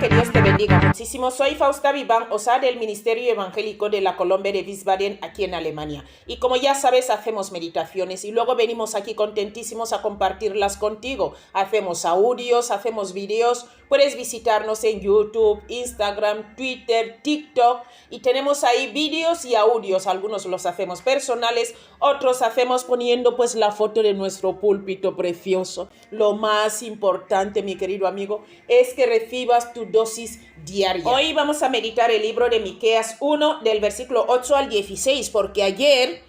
que Dios te bendiga muchísimo. Soy Fausta Vivan, OSA del Ministerio Evangélico de la Colombia de Wiesbaden, aquí en Alemania. Y como ya sabes, hacemos meditaciones y luego venimos aquí contentísimos a compartirlas contigo. Hacemos audios, hacemos videos. Puedes visitarnos en YouTube, Instagram, Twitter, TikTok y tenemos ahí vídeos y audios. Algunos los hacemos personales, otros hacemos poniendo pues la foto de nuestro púlpito precioso. Lo más importante, mi querido amigo, es que recibas tu dosis diaria. Hoy vamos a meditar el libro de Miqueas 1 del versículo 8 al 16 porque ayer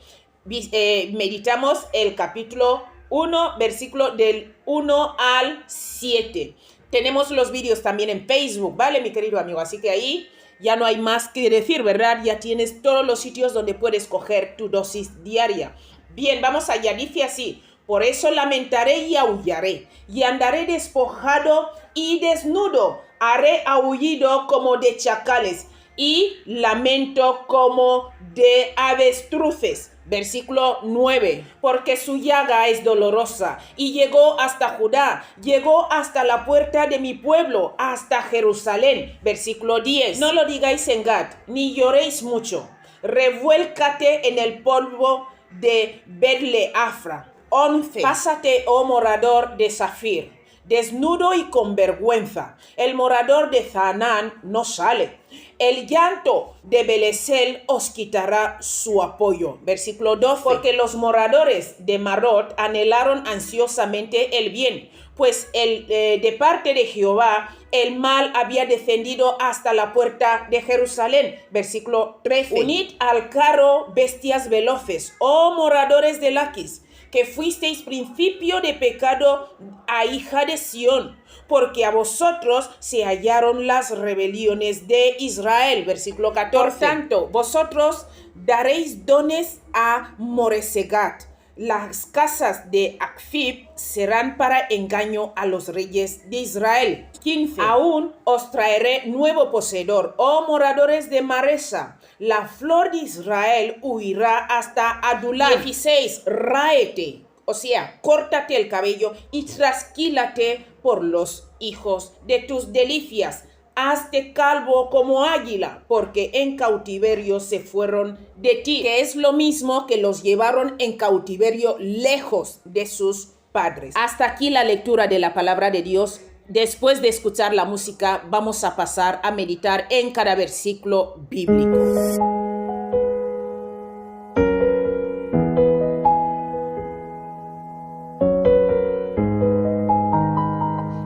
meditamos el capítulo 1, versículo del 1 al 7. Tenemos los vídeos también en Facebook, ¿vale, mi querido amigo? Así que ahí ya no hay más que decir, ¿verdad? Ya tienes todos los sitios donde puedes coger tu dosis diaria. Bien, vamos allá. Dice así: por eso lamentaré y aullaré, y andaré despojado y desnudo. Haré aullido como de chacales y lamento como de avestruces. Versículo 9, porque su llaga es dolorosa y llegó hasta Judá, llegó hasta la puerta de mi pueblo, hasta Jerusalén. Versículo 10, no lo digáis en Gad, ni lloréis mucho. Revuélcate en el polvo de Betleafra. 11, pásate, oh morador de Zafir, desnudo y con vergüenza. El morador de Zanán no sale. El llanto de Belesel os quitará su apoyo. Versículo 12. Porque los moradores de Marot anhelaron ansiosamente el bien, pues de parte de Jehová el mal había descendido hasta la puerta de Jerusalén. Versículo 13. Unid al carro bestias veloces, oh moradores de Laquis, que fuisteis principio de pecado a hija de Sión, porque a vosotros se hallaron las rebeliones de Israel. Versículo 14. Por tanto, vosotros daréis dones a Moresegat. Las casas de Acfib serán para engaño a los reyes de Israel. 15. Aún os traeré nuevo poseedor, oh moradores de Maresa. La flor de Israel huirá hasta Adulán. 16. Ráete, o sea, córtate el cabello y trasquílate por los hijos de tus delicias. Hazte calvo como águila, porque en cautiverio se fueron de ti, que es lo mismo que los llevaron en cautiverio lejos de sus padres. Hasta aquí la lectura de la palabra de Dios. Después de escuchar la música, vamos a pasar a meditar en cada versículo bíblico.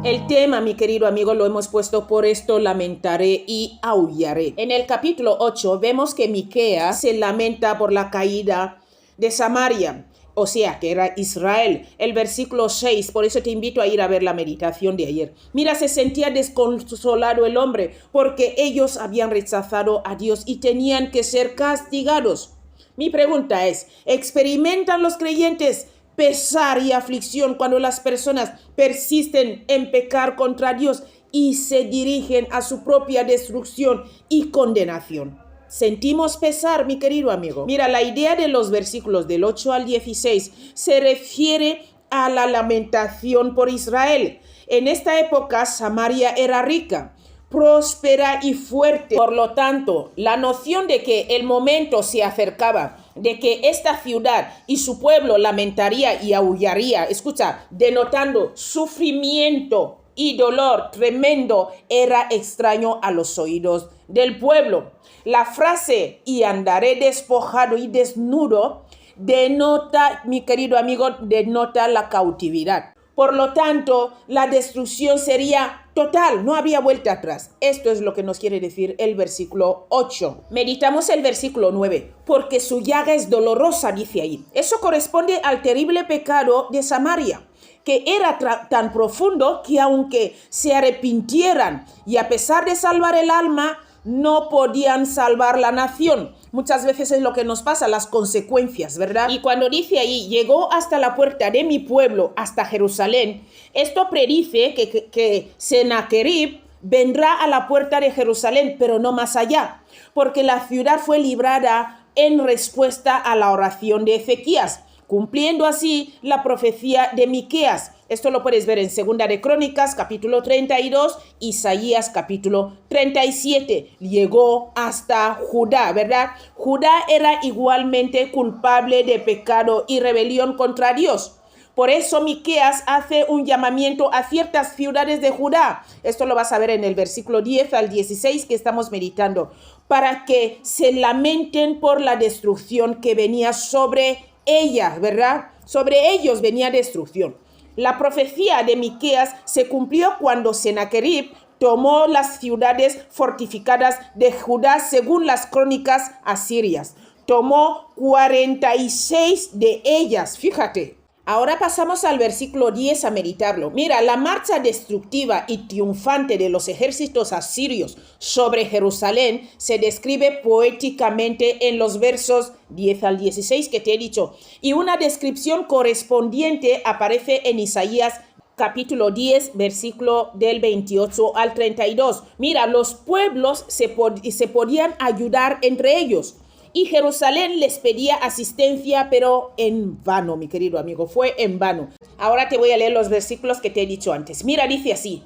El tema, mi querido amigo, lo hemos puesto: por esto lamentaré y aullaré. En el capítulo 8 vemos que Miqueas se lamenta por la caída de Samaria, o sea, que era Israel. El versículo 6, por eso te invito a ir a ver la meditación de ayer. Mira, se sentía desconsolado el hombre porque ellos habían rechazado a Dios y tenían que ser castigados. Mi pregunta es: ¿experimentan los creyentes pesar y aflicción cuando las personas persisten en pecar contra Dios y se dirigen a su propia destrucción y condenación? ¿Sentimos pesar, mi querido amigo? Mira, la idea de los versículos del 8 al 16 se refiere a la lamentación por Israel. En esta época, Samaria era rica, próspera y fuerte. Por lo tanto, la noción de que el momento se acercaba, de que esta ciudad y su pueblo lamentaría y aullaría, escucha, denotando sufrimiento y dolor tremendo, era extraño a los oídos del pueblo. La frase "y andaré despojado y desnudo" denota, mi querido amigo, denota la cautividad. Por lo tanto, la destrucción sería total, no había vuelta atrás. Esto es lo que nos quiere decir el versículo 8. Meditamos el versículo 9. Porque su llaga es dolorosa, dice ahí. Eso corresponde al terrible pecado de Samaria, que era tan profundo que aunque se arrepintieran y a pesar de salvar el alma, no podían salvar la nación. Muchas veces es lo que nos pasa, las consecuencias, ¿verdad? Y cuando dice ahí, llegó hasta la puerta de mi pueblo, hasta Jerusalén, esto predice que Sennacherib vendrá a la puerta de Jerusalén, pero no más allá, porque la ciudad fue librada en respuesta a la oración de Ezequías. cumpliendo así la profecía de Miqueas. Esto lo puedes ver en Segunda de Crónicas, capítulo 32, Isaías, capítulo 37. Llegó hasta Judá, ¿verdad? Judá era igualmente culpable de pecado y rebelión contra Dios. Por eso Miqueas hace un llamamiento a ciertas ciudades de Judá. Esto lo vas a ver en el versículo 10 al 16 que estamos meditando. Para que se lamenten por la destrucción que venía sobre ella, ¿verdad? Sobre ellos venía destrucción. La profecía de Miqueas se cumplió cuando Sennacherib tomó las ciudades fortificadas de Judá según las crónicas asirias. Tomó 46 de ellas, fíjate. Ahora pasamos al versículo 10 a meditarlo. Mira, la marcha destructiva y triunfante de los ejércitos asirios sobre Jerusalén se describe poéticamente en los versos 10 al 16 que te he dicho. Y una descripción correspondiente aparece en Isaías capítulo 10, versículo del 28 al 32. Mira, los pueblos se podían ayudar entre ellos. Y Jerusalén les pedía asistencia, pero en vano, mi querido amigo, fue en vano. Ahora te voy a leer los versículos que te he dicho antes. Mira, dice así: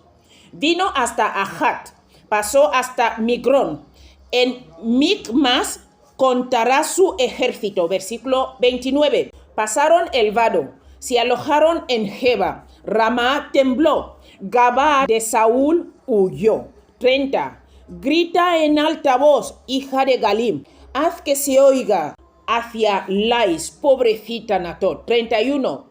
vino hasta Ahat, pasó hasta Migrón, en Micmas contará su ejército. Versículo 29. Pasaron el vado, se alojaron en Geba, Ramá tembló, Gabá de Saúl huyó. 30. Grita en alta voz, hija de Galim. Haz que se oiga hacia Lais, pobrecita Natot. 31.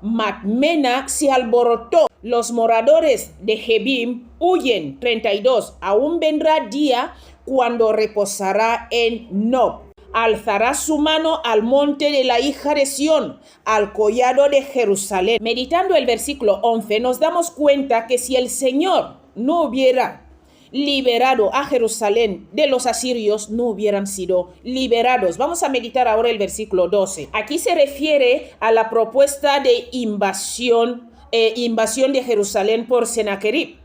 Madmena se alborotó. Los moradores de Jebim huyen. 32. Aún vendrá día cuando reposará en Nob. Alzará su mano al monte de la hija de Sión, al collado de Jerusalén. Meditando el versículo 11, nos damos cuenta que si el Señor no hubiera liberado a Jerusalén de los asirios, no hubieran sido liberados. Vamos a meditar ahora el versículo 12. Aquí se refiere a la propuesta de invasión de Jerusalén por Sennacherib,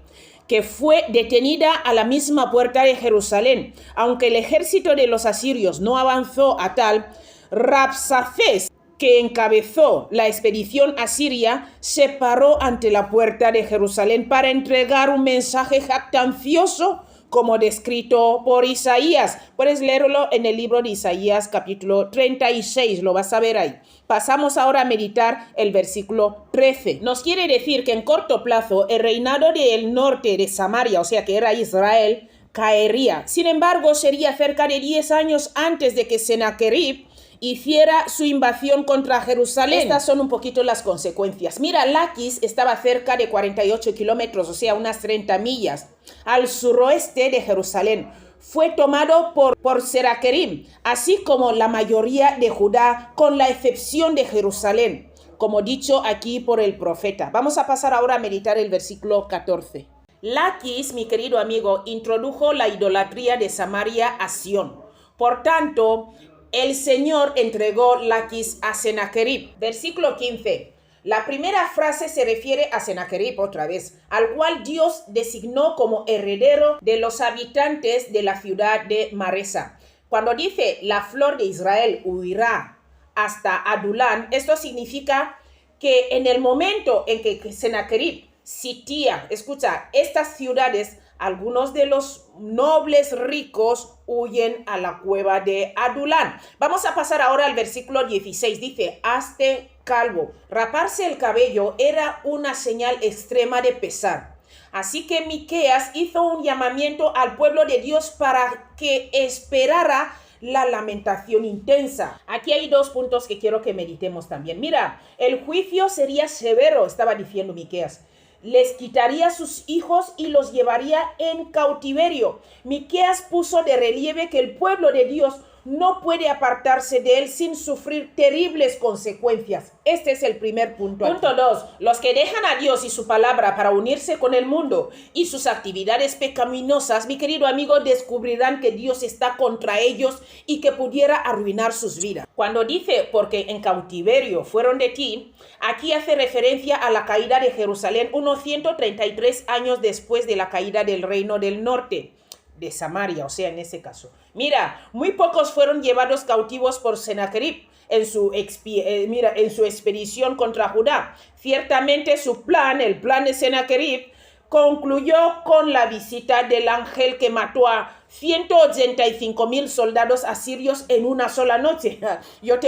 que fue detenida a la misma puerta de Jerusalén. Aunque el ejército de los asirios no avanzó a tal, Rabsacés, que encabezó la expedición asiria, se paró ante la puerta de Jerusalén para entregar un mensaje jactancioso como descrito por Isaías. Puedes leerlo en el libro de Isaías capítulo 36, lo vas a ver ahí. Pasamos ahora a meditar el versículo 13. Nos quiere decir que en corto plazo el reinado del norte de Samaria, o sea que era Israel, caería. Sin embargo, sería cerca de 10 años antes de que Sennacherib hiciera su invasión contra Jerusalén. Estas son un poquito las consecuencias. Mira, Laquis estaba cerca de 48 kilómetros, o sea, unas 30 millas, al suroeste de Jerusalén. Fue tomado por Sennacherib, así como la mayoría de Judá, con la excepción de Jerusalén, como dicho aquí por el profeta. Vamos a pasar ahora a meditar el versículo 14. Laquis, mi querido amigo, introdujo la idolatría de Samaria a Sión. Por tanto, el Señor entregó Laquis a Sennacherib. Versículo 15. La primera frase se refiere a Sennacherib otra vez, al cual Dios designó como heredero de los habitantes de la ciudad de Maresa. Cuando dice la flor de Israel huirá hasta Adulán, esto significa que en el momento en que Sennacherib sitía, escucha, estas ciudades, algunos de los nobles ricos huyen a la cueva de Adulán. Vamos a pasar ahora al versículo 16. Dice, hazte calvo. Raparse el cabello era una señal extrema de pesar. Así que Miqueas hizo un llamamiento al pueblo de Dios para que esperara la lamentación intensa. Aquí hay dos puntos que quiero que meditemos también. Mira, el juicio sería severo, estaba diciendo Miqueas. Les quitaría sus hijos y los llevaría en cautiverio. Miqueas puso de relieve que el pueblo de Dios no puede apartarse de él sin sufrir terribles consecuencias. Este es el primer punto. Punto 2. Los que dejan a Dios y su palabra para unirse con el mundo y sus actividades pecaminosas, mi querido amigo, descubrirán que Dios está contra ellos y que pudiera arruinar sus vidas. Cuando dice, porque en cautiverio fueron de ti, aquí hace referencia a la caída de Jerusalén unos 133 años después de la caída del reino del norte de Samaria, o sea, en ese caso. Mira, muy pocos fueron llevados cautivos por Sennacherib. en su expedición contra Judá. Ciertamente su plan, el plan de Sennacherib, concluyó con la visita del ángel que mató a 185,000 soldados asirios en una sola noche.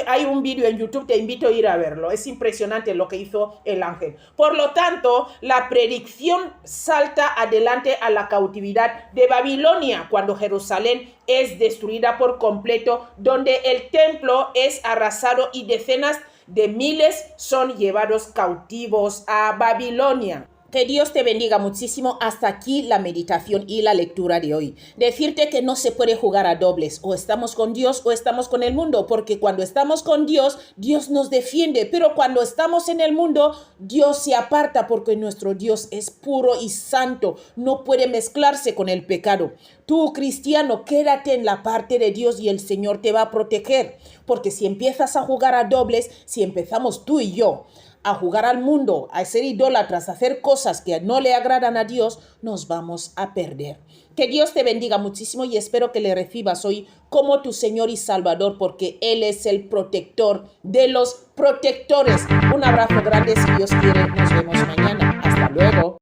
Hay un vídeo en YouTube, te invito a ir a verlo. Es impresionante lo que hizo el ángel. Por lo tanto, la predicción salta adelante a la cautividad de Babilonia, cuando Jerusalén es destruida por completo, donde el templo es arrasado y decenas de miles son llevados cautivos a Babilonia. Que Dios te bendiga muchísimo. Hasta aquí la meditación y la lectura de hoy. Decirte que no se puede jugar a dobles. O estamos con Dios o estamos con el mundo. Porque cuando estamos con Dios, Dios nos defiende. Pero cuando estamos en el mundo, Dios se aparta porque nuestro Dios es puro y santo. No puede mezclarse con el pecado. Tú, cristiano, quédate en la parte de Dios y el Señor te va a proteger. Porque si empiezas a jugar a dobles, si empezamos tú y yo a jugar al mundo, a ser idólatras, a hacer cosas que no le agradan a Dios, nos vamos a perder. Que Dios te bendiga muchísimo y espero que le recibas hoy como tu Señor y Salvador, porque Él es el protector de los protectores. Un abrazo grande, si Dios quiere, nos vemos mañana.